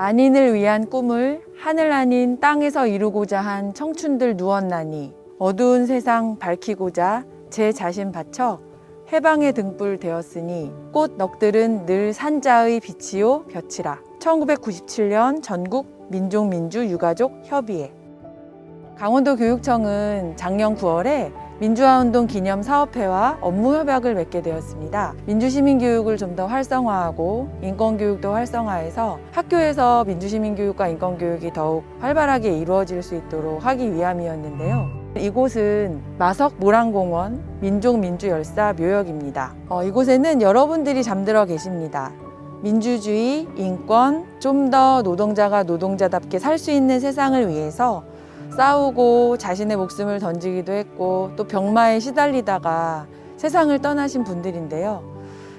만인을 위한 꿈을 하늘 아닌 땅에서 이루고자 한 청춘들 누웠나니 어두운 세상 밝히고자 제 자신 바쳐 해방의 등불 되었으니 꽃 넋들은 늘 산자의 빛이요 볕이라. 1997년 전국 민족민주유가족협의회. 강원도 교육청은 작년 9월에 민주화운동 기념 사업회와 업무 협약을 맺게 되었습니다. 민주시민교육을 좀 더 활성화하고 인권교육도 활성화해서 학교에서 민주시민교육과 인권교육이 더욱 활발하게 이루어질 수 있도록 하기 위함이었는데요. 이곳은 마석 모란공원 민족민주열사 묘역입니다. 이곳에는 여러분들이 잠들어 계십니다. 민주주의, 인권, 좀 더 노동자가 노동자답게 살 수 있는 세상을 위해서 싸우고 자신의 목숨을 던지기도 했고 또 병마에 시달리다가 세상을 떠나신 분들인데요.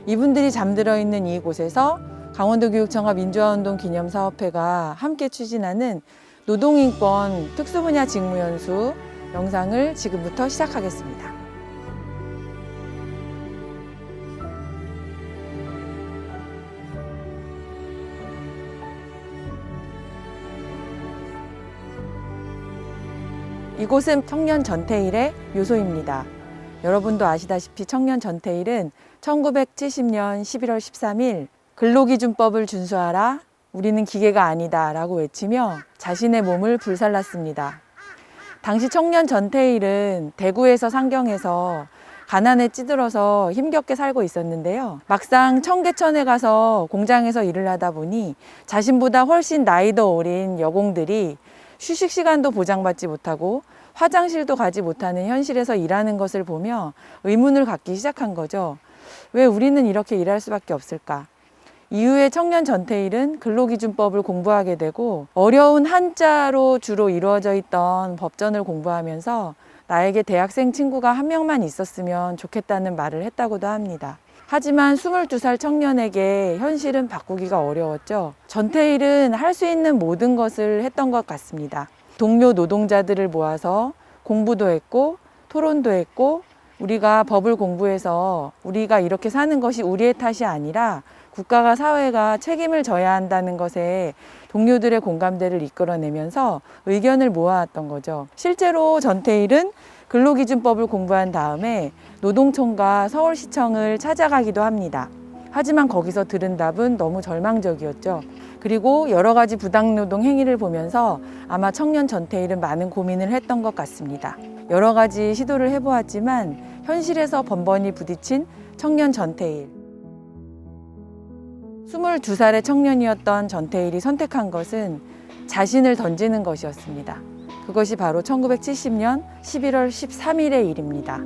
이분들이 잠들어 있는 이곳에서 강원도교육청과 민주화운동 기념사업회가 함께 추진하는 노동인권 특수분야 직무연수 영상을 지금부터 시작하겠습니다. 이곳은 청년 전태일의 묘소입니다. 여러분도 아시다시피 청년 전태일은 1970년 11월 13일 근로기준법을 준수하라, 우리는 기계가 아니다 라고 외치며 자신의 몸을 불살랐습니다. 당시 청년 전태일은 대구에서 상경해서 가난에 찌들어서 힘겹게 살고 있었는데요. 막상 청계천에 가서 공장에서 일을 하다 보니 자신보다 훨씬 나이 더 어린 여공들이 휴식 시간도 보장받지 못하고 화장실도 가지 못하는 현실에서 일하는 것을 보며 의문을 갖기 시작한 거죠. 왜 우리는 이렇게 일할 수밖에 없을까? 이후에 청년 전태일은 근로기준법을 공부하게 되고 어려운 한자로 주로 이루어져 있던 법전을 공부하면서 나에게 대학생 친구가 한 명만 있었으면 좋겠다는 말을 했다고도 합니다. 하지만 22살 청년에게 현실은 바꾸기가 어려웠죠. 전태일은 할 수 있는 모든 것을 했던 것 같습니다. 동료 노동자들을 모아서 공부도 했고 토론도 했고 우리가 법을 공부해서 우리가 이렇게 사는 것이 우리의 탓이 아니라 국가가 사회가 책임을 져야 한다는 것에 동료들의 공감대를 이끌어내면서 의견을 모아왔던 거죠. 실제로 전태일은 근로기준법을 공부한 다음에 노동청과 서울시청을 찾아가기도 합니다. 하지만 거기서 들은 답은 너무 절망적이었죠. 그리고 여러 가지 부당노동 행위를 보면서 아마 청년 전태일은 많은 고민을 했던 것 같습니다. 여러 가지 시도를 해보았지만 현실에서 번번이 부딪힌 청년 전태일. 22살의 청년이었던 전태일이 선택한 것은 자신을 던지는 것이었습니다. 그것이 바로 1970년 11월 13일의 일입니다.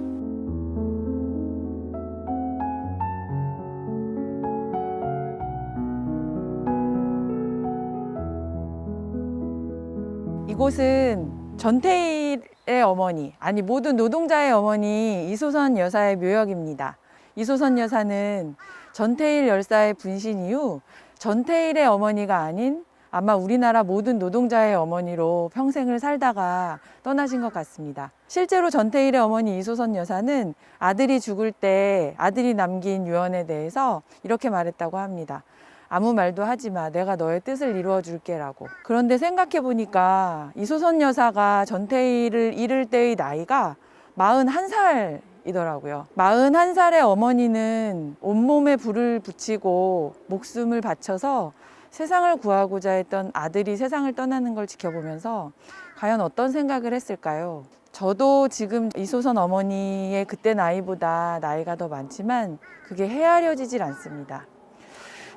이곳은 전태일의 어머니, 아니 모든 노동자의 어머니 이소선 여사의 묘역입니다. 이소선 여사는 전태일 열사의 분신 이후 전태일의 어머니가 아닌 아마 우리나라 모든 노동자의 어머니로 평생을 살다가 떠나신 것 같습니다. 실제로 전태일의 어머니 이소선 여사는 아들이 죽을 때 아들이 남긴 유언에 대해서 이렇게 말했다고 합니다. 아무 말도 하지 마. 내가 너의 뜻을 이루어 줄게라고. 그런데 생각해 보니까 이소선 여사가 전태일을 잃을 때의 나이가 41살이더라고요. 41살의 어머니는 온몸에 불을 붙이고 목숨을 바쳐서 세상을 구하고자 했던 아들이 세상을 떠나는 걸 지켜보면서 과연 어떤 생각을 했을까요? 저도 지금 이소선 어머니의 그때 나이보다 나이가 더 많지만 그게 헤아려지질 않습니다.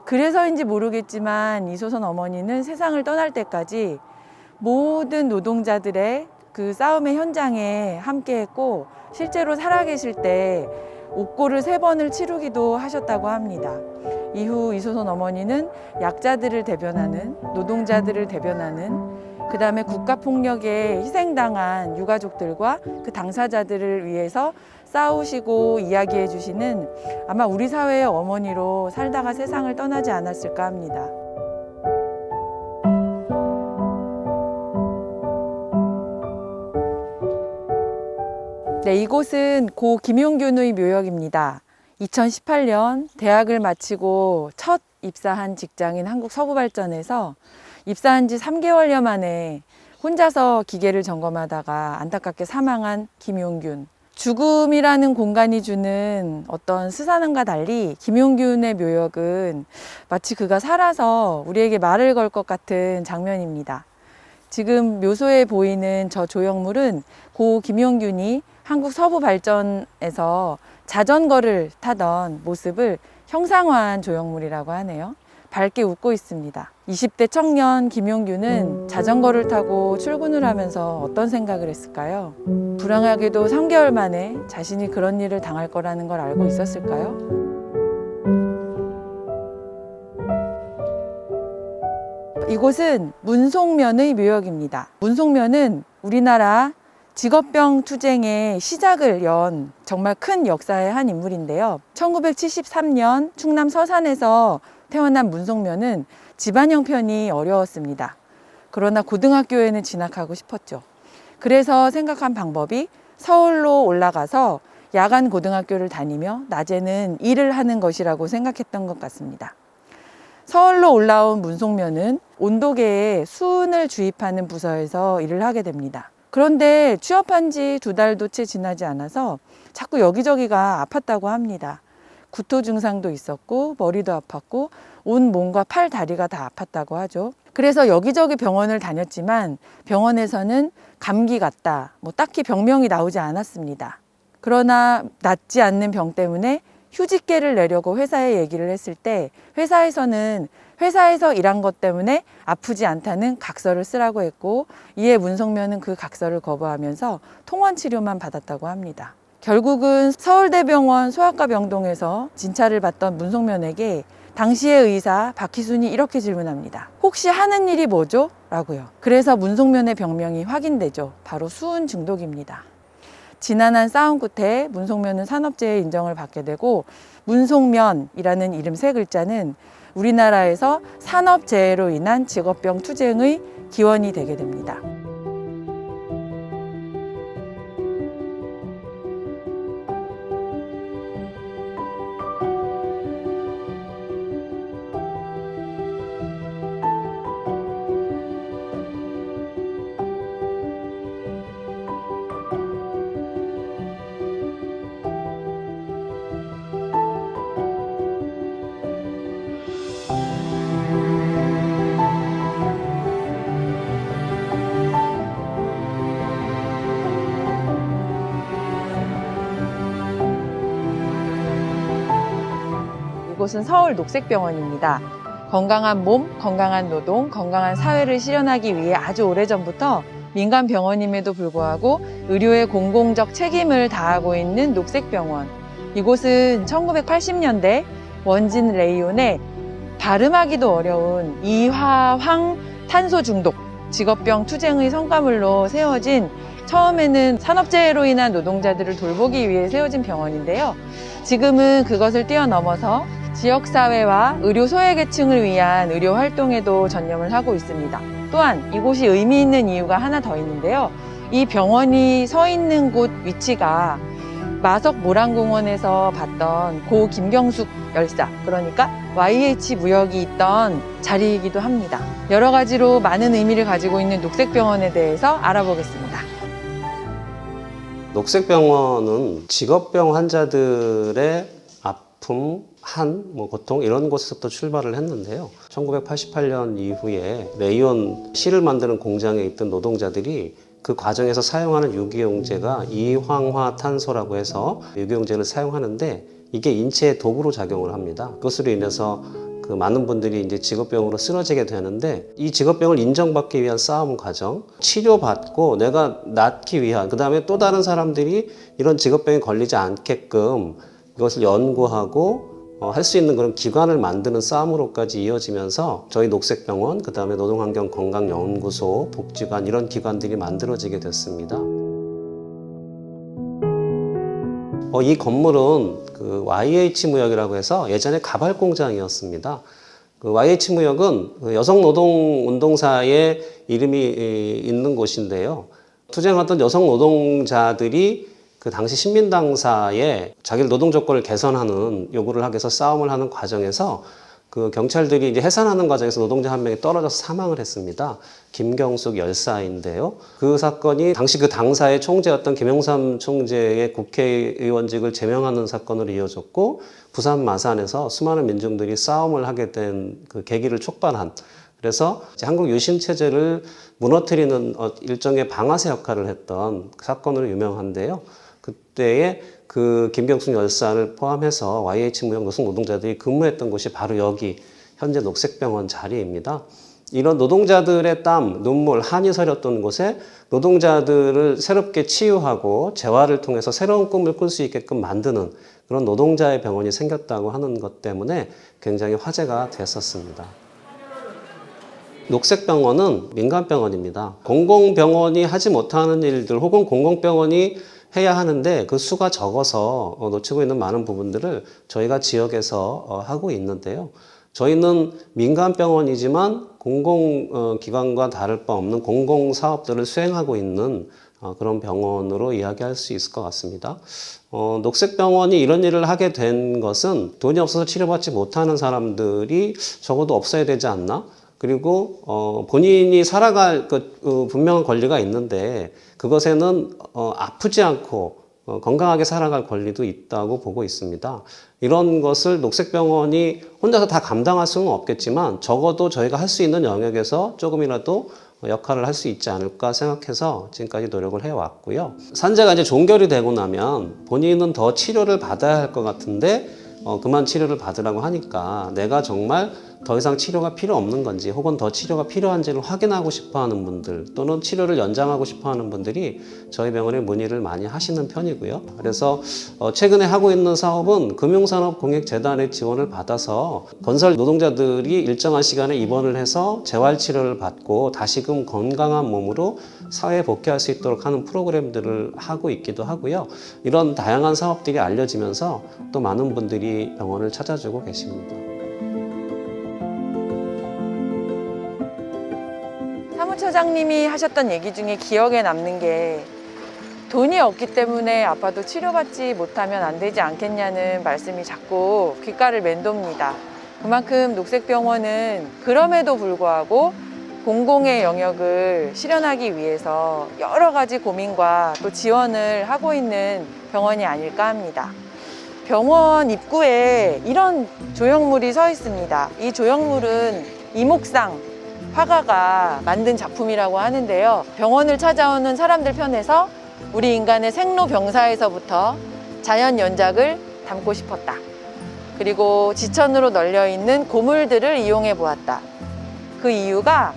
그래서인지 모르겠지만 이소선 어머니는 세상을 떠날 때까지 모든 노동자들의 그 싸움의 현장에 함께했고 실제로 살아계실 때 옥고를 3번을 치르기도 하셨다고 합니다. 이후 이소선 어머니는 약자들을 대변하는, 노동자들을 대변하는, 그 다음에 국가폭력에 희생당한 유가족들과 그 당사자들을 위해서 싸우시고 이야기해 주시는 아마 우리 사회의 어머니로 살다가 세상을 떠나지 않았을까 합니다. 네, 이곳은 고 김용균의 묘역입니다. 2018년 대학을 마치고 첫 입사한 직장인 한국서부발전에서 입사한 지 3개월여 만에 혼자서 기계를 점검하다가 안타깝게 사망한 김용균. 죽음이라는 공간이 주는 어떤 스산함과 달리 김용균의 묘역은 마치 그가 살아서 우리에게 말을 걸 것 같은 장면입니다. 지금 묘소에 보이는 저 조형물은 고 김용균이 한국 서부발전에서 자전거를 타던 모습을 형상화한 조형물이라고 하네요. 밝게 웃고 있습니다. 20대 청년 김용균은 자전거를 타고 출근을 하면서 어떤 생각을 했을까요? 불행하게도 3개월 만에 자신이 그런 일을 당할 거라는 걸 알고 있었을까요? 이곳은 문송면의 묘역입니다. 문송면은 우리나라 직업병 투쟁의 시작을 연 정말 큰 역사의 한 인물인데요. 1973년 충남 서산에서 태어난 문송면은 집안 형편이 어려웠습니다. 그러나 고등학교에는 진학하고 싶었죠. 그래서 생각한 방법이 서울로 올라가서 야간 고등학교를 다니며 낮에는 일을 하는 것이라고 생각했던 것 같습니다. 서울로 올라온 문송면은 온도계에 수은을 주입하는 부서에서 일을 하게 됩니다. 그런데 취업한 지 2달도 채 지나지 않아서 자꾸 여기저기가 아팠다고 합니다. 구토 증상도 있었고 머리도 아팠고 온 몸과 팔, 다리가 다 아팠다고 하죠. 그래서 여기저기 병원을 다녔지만 병원에서는 감기 같다, 딱히 병명이 나오지 않았습니다. 그러나 낫지 않는 병 때문에 휴직계를 내려고 회사에 얘기를 했을 때 회사에서는 회사에서 일한 것 때문에 아프지 않다는 각서를 쓰라고 했고, 이에 문송면은 그 각서를 거부하면서 통원 치료만 받았다고 합니다. 결국은 서울대병원 소아과 병동에서 진찰을 받던 문송면에게 당시의 의사 박희순이 이렇게 질문합니다. 혹시 하는 일이 뭐죠? 라고요. 그래서 문송면의 병명이 확인되죠. 바로 수은 중독입니다. 지난한 싸움 끝에 문송면은 산업재해 인정을 받게 되고, 문송면이라는 이름 3글자는 우리나라에서 산업재해로 인한 직업병 투쟁의 기원이 되게 됩니다. 이곳은 서울 녹색병원입니다. 건강한 몸, 건강한 노동, 건강한 사회를 실현하기 위해 아주 오래전부터 민간 병원임에도 불구하고 의료의 공공적 책임을 다하고 있는 녹색병원. 이곳은 1980년대 원진 레이온의 발음하기도 어려운 이화황 탄소 중독 직업병 투쟁의 성과물로 세워진, 처음에는 산업재해로 인한 노동자들을 돌보기 위해 세워진 병원인데요. 지금은 그것을 뛰어넘어서 지역사회와 의료 소외계층을 위한 의료 활동에도 전념을 하고 있습니다. 또한 이곳이 의미 있는 이유가 하나 더 있는데요. 이 병원이 서 있는 곳 위치가 마석 모란공원에서 봤던 고 김경숙 열사, 그러니까 YH 무역이 있던 자리이기도 합니다. 여러 가지로 많은 의미를 가지고 있는 녹색병원에 대해서 알아보겠습니다. 녹색병원은 직업병 환자들의 아픔, 고통 이런 곳에서부터 출발을 했는데요. 1988년 이후에 레이온 실을 만드는 공장에 있던 노동자들이 그 과정에서 사용하는 유기용제가 이황화탄소라고 해서 유기용제를 사용하는데 이게 인체에 독으로 작용을 합니다. 그것으로 인해서 그 많은 분들이 이제 직업병으로 쓰러지게 되는데, 이 직업병을 인정받기 위한 싸움 과정, 치료받고 내가 낫기 위한, 그 다음에 또 다른 사람들이 이런 직업병에 걸리지 않게끔 이것을 연구하고 할 수 있는 그런 기관을 만드는 싸움으로까지 이어지면서 저희 녹색병원, 그 다음에 노동환경건강연구소, 복지관 이런 기관들이 만들어지게 됐습니다. 이 건물은 그 YH무역이라고 해서 예전에 가발 공장이었습니다. 그 YH무역은 여성 노동운동사의 이름이 있는 곳인데요. 투쟁하던 여성 노동자들이 그 당시 신민당사에 자기 노동 조건을 개선하는 요구를 하기 위해서 싸움을 하는 과정에서 그 경찰들이 이제 해산하는 과정에서 노동자 한 명이 떨어져서 사망을 했습니다. 김경숙 열사인데요. 그 사건이 당시 그 당사의 총재였던 김영삼 총재의 국회의원직을 제명하는 사건으로 이어졌고, 부산 마산에서 수많은 민중들이 싸움을 하게 된 그 계기를 촉발한, 그래서 이제 한국 유신 체제를 무너뜨리는 일종의 방아쇠 역할을 했던 사건으로 유명한데요. 그때에 그 김경숙 열사를 포함해서 YH 무역 노숙 노동자들이 근무했던 곳이 바로 여기 현재 녹색병원 자리입니다. 이런 노동자들의 땀, 눈물, 한이 서렸던 곳에 노동자들을 새롭게 치유하고 재활을 통해서 새로운 꿈을 꿀 수 있게끔 만드는 그런 노동자의 병원이 생겼다고 하는 것 때문에 굉장히 화제가 됐었습니다. 녹색병원은 민간병원입니다. 공공병원이 하지 못하는 일들 혹은 공공병원이 해야 하는데 그 수가 적어서 놓치고 있는 많은 부분들을 저희가 지역에서 하고 있는데요. 저희는 민간병원이지만 공공기관과 다를 바 없는 공공사업들을 수행하고 있는 그런 병원으로 이야기할 수 있을 것 같습니다. 녹색병원이 이런 일을 하게 된 것은 돈이 없어서 치료받지 못하는 사람들이 적어도 없어야 되지 않나? 그리고 본인이 살아갈 분명한 권리가 있는데 그것에는 아프지 않고 건강하게 살아갈 권리도 있다고 보고 있습니다. 이런 것을 녹색병원이 혼자서 다 감당할 수는 없겠지만 적어도 저희가 할 수 있는 영역에서 조금이라도 역할을 할 수 있지 않을까 생각해서 지금까지 노력을 해왔고요. 산재가 이제 종결이 되고 나면 본인은 더 치료를 받아야 할 것 같은데 그만 치료를 받으라고 하니까 내가 정말 더 이상 치료가 필요 없는 건지 혹은 더 치료가 필요한지를 확인하고 싶어 하는 분들 또는 치료를 연장하고 싶어 하는 분들이 저희 병원에 문의를 많이 하시는 편이고요. 그래서 최근에 하고 있는 사업은 금융산업공익재단의 지원을 받아서 건설 노동자들이 일정한 시간에 입원을 해서 재활치료를 받고 다시금 건강한 몸으로 사회에 복귀할 수 있도록 하는 프로그램들을 하고 있기도 하고요. 이런 다양한 사업들이 알려지면서 또 많은 분들이 병원을 찾아주고 계십니다. 사무처장님이 하셨던 얘기 중에 기억에 남는 게 돈이 없기 때문에 아파도 치료받지 못하면 안 되지 않겠냐는 말씀이 자꾸 귓가를 맴돕니다. 그만큼 녹색병원은 그럼에도 불구하고 공공의 영역을 실현하기 위해서 여러 가지 고민과 또 지원을 하고 있는 병원이 아닐까 합니다. 병원 입구에 이런 조형물이 서 있습니다. 이 조형물은 이목상 화가가 만든 작품이라고 하는데요. 병원을 찾아오는 사람들 편에서 우리 인간의 생로병사에서부터 자연 연작을 담고 싶었다. 그리고 지천으로 널려있는 고물들을 이용해 보았다. 그 이유가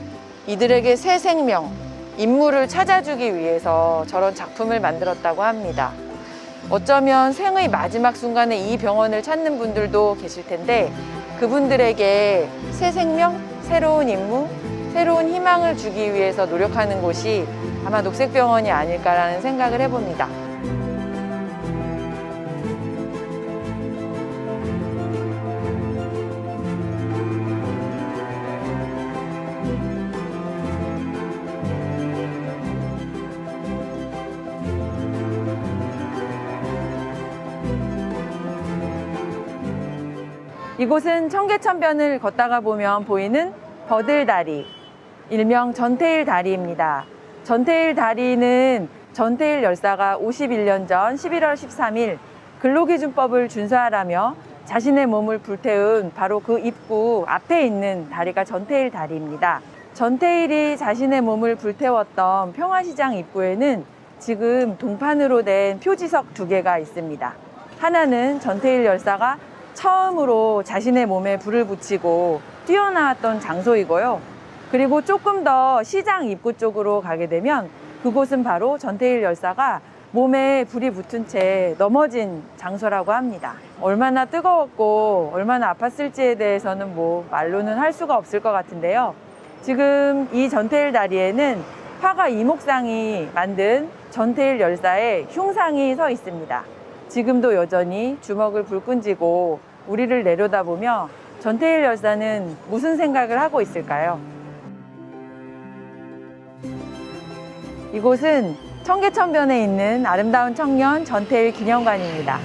이들에게 새 생명, 인물을 찾아주기 위해서 저런 작품을 만들었다고 합니다. 어쩌면 생의 마지막 순간에 이 병원을 찾는 분들도 계실 텐데 그분들에게 새 생명, 새로운 임무, 새로운 희망을 주기 위해서 노력하는 곳이 아마 녹색병원이 아닐까라는 생각을 해봅니다. 이곳은 청계천변을 걷다가 보면 보이는 버들다리, 일명 전태일 다리입니다. 전태일 다리는 전태일 열사가 51년 전 11월 13일 근로기준법을 준수하라며 자신의 몸을 불태운 바로 그 입구 앞에 있는 다리가 전태일 다리입니다. 전태일이 자신의 몸을 불태웠던 평화시장 입구에는 지금 동판으로 된 표지석 2개가 있습니다. 하나는 전태일 열사가 처음으로 자신의 몸에 불을 붙이고 뛰어나왔던 장소이고요. 그리고 조금 더 시장 입구 쪽으로 가게 되면 그곳은 바로 전태일 열사가 몸에 불이 붙은 채 넘어진 장소라고 합니다. 얼마나 뜨거웠고 얼마나 아팠을지에 대해서는 말로는 할 수가 없을 것 같은데요. 지금 이 전태일 다리에는 화가 이목상이 만든 전태일 열사의 흉상이 서 있습니다. 지금도 여전히 주먹을 불끈 쥐고 우리를 내려다보며 전태일 열사는 무슨 생각을 하고 있을까요? 이곳은 청계천변에 있는 아름다운 청년 전태일 기념관입니다.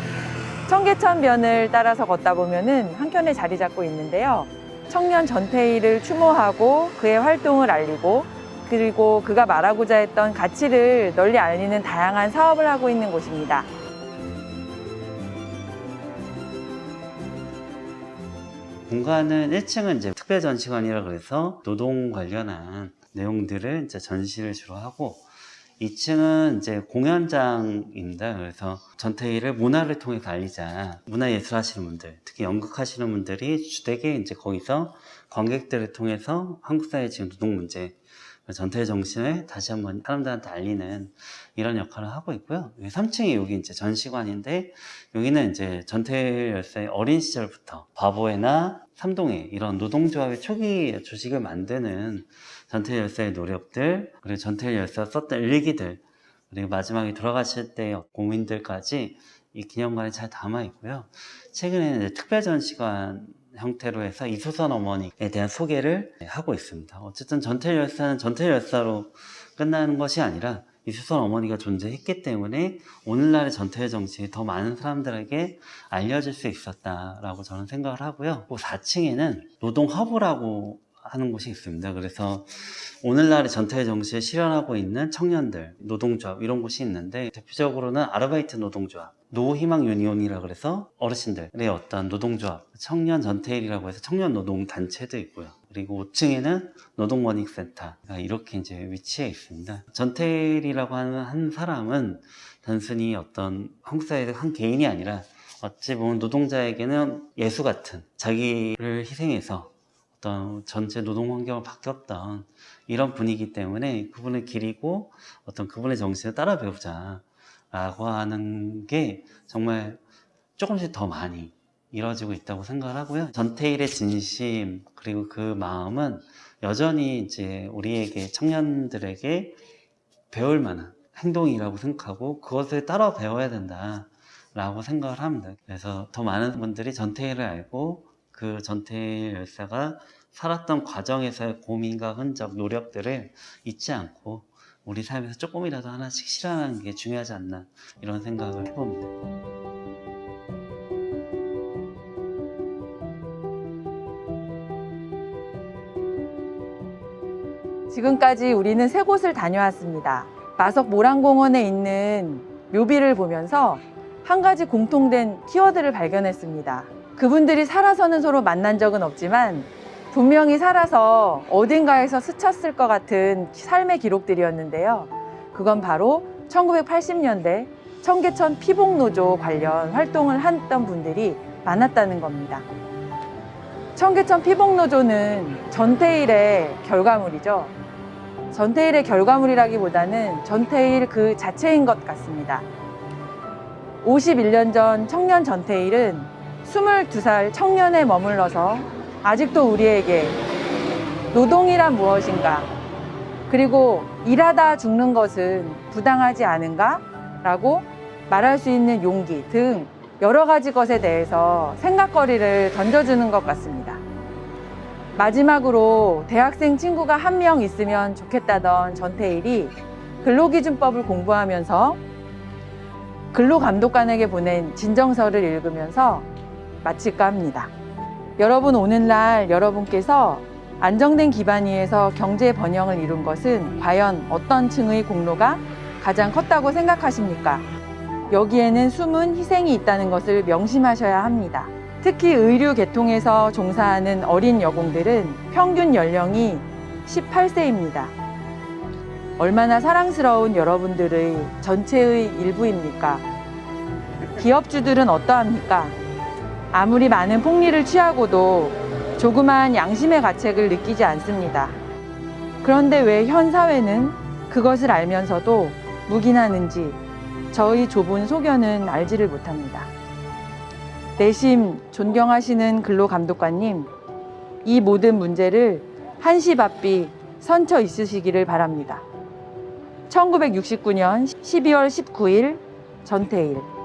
청계천변을 따라서 걷다 보면은 한켠에 자리 잡고 있는데요. 청년 전태일을 추모하고 그의 활동을 알리고 그리고 그가 말하고자 했던 가치를 널리 알리는 다양한 사업을 하고 있는 곳입니다. 공간은 1층은 이제 특별 전시관이라 그래서 노동 관련한 내용들을 이제 전시를 주로 하고 2층은 이제 공연장입니다. 그래서 전태일을 문화를 통해서 알리자. 문화예술 하시는 분들, 특히 연극 하시는 분들이 주되게 이제 거기서 관객들을 통해서 한국 사회 지금 노동 문제, 전태일 정신을 다시 한번 사람들한테 알리는 이런 역할을 하고 있고요. 3층이 여기 이제 전시관인데 여기는 이제 전태일 열사의 어린 시절부터 바보회나 삼동회 이런 노동조합의 초기 조직을 만드는 전태일 열사의 노력들, 그리고 전태일 열사가 썼던 일기들, 그리고 마지막에 돌아가실 때의 고민들까지 이 기념관에 잘 담아 있고요. 최근에는 이제 특별 전시관 형태로 해서 이수선 어머니에 대한 소개를 하고 있습니다. 어쨌든 전태일 열사는 전태일 열사로 끝나는 것이 아니라 이수선 어머니가 존재했기 때문에 오늘날의 전태일 정신이 더 많은 사람들에게 알려질 수 있었다라고 저는 생각을 하고요. 4층에는 노동허브라고 하는 곳이 있습니다. 그래서 오늘날의 전태일 정신을 실현하고 있는 청년들, 노동조합 이런 곳이 있는데 대표적으로는 아르바이트 노동조합, 노희망 유니온이라 그래서 어르신들의 어떤 노동조합, 청년 전태일이라고 해서 청년 노동 단체도 있고요. 그리고 5층에는 노동원익센터가 이렇게 이제 위치해 있습니다. 전태일이라고 하는 한 사람은 단순히 어떤 한국 사회의 한 개인이 아니라 어찌 보면 노동자에게는 예수 같은 자기를 희생해서 어떤 전체 노동 환경을 바뀌었던 이런 분이기 때문에 그분을 기리고 어떤 그분의 정신을 따라 배우자 라고 하는 게 정말 조금씩 더 많이 이루어지고 있다고 생각을 하고요. 전태일의 진심 그리고 그 마음은 여전히 이제 우리에게 청년들에게 배울 만한 행동이라고 생각하고 그것을 따라 배워야 된다라고 생각을 합니다. 그래서 더 많은 분들이 전태일을 알고 그 전태일 열사가 살았던 과정에서의 고민과 흔적, 노력들을 잊지 않고 우리 삶에서 조금이라도 하나씩 실현하는 게 중요하지 않나 이런 생각을 해봅니다. 지금까지 우리는 3곳을 다녀왔습니다. 마석 모란공원에 있는 묘비를 보면서 한 가지 공통된 키워드를 발견했습니다. 그분들이 살아서는 서로 만난 적은 없지만 분명히 살아서 어딘가에서 스쳤을 것 같은 삶의 기록들이었는데요. 그건 바로 1980년대 청계천 피복노조 관련 활동을 했던 분들이 많았다는 겁니다. 청계천 피복노조는 전태일의 결과물이죠. 전태일의 결과물이라기보다는 전태일 그 자체인 것 같습니다. 51년 전 청년 전태일은 22살 청년에 머물러서 아직도 우리에게 노동이란 무엇인가, 그리고 일하다 죽는 것은 부당하지 않은가? 라고 말할 수 있는 용기 등 여러 가지 것에 대해서 생각거리를 던져주는 것 같습니다. 마지막으로 대학생 친구가 한 명 있으면 좋겠다던 전태일이 근로기준법을 공부하면서 근로감독관에게 보낸 진정서를 읽으면서 마칠까 합니다. 여러분, 오늘날 여러분께서 안정된 기반 위에서 경제 번영을 이룬 것은 과연 어떤 층의 공로가 가장 컸다고 생각하십니까? 여기에는 숨은 희생이 있다는 것을 명심하셔야 합니다. 특히 의류 계통에서 종사하는 어린 여공들은 평균 연령이 18세입니다. 얼마나 사랑스러운 여러분들의 전체의 일부입니까? 기업주들은 어떠합니까? 아무리 많은 폭리를 취하고도 조그마한 양심의 가책을 느끼지 않습니다. 그런데 왜 현 사회는 그것을 알면서도 묵인하는지 저희 좁은 소견은 알지를 못합니다. 내심 존경하시는 근로감독관님, 이 모든 문제를 한시바삐 선처 있으시기를 바랍니다. 1969년 12월 19일 전태일.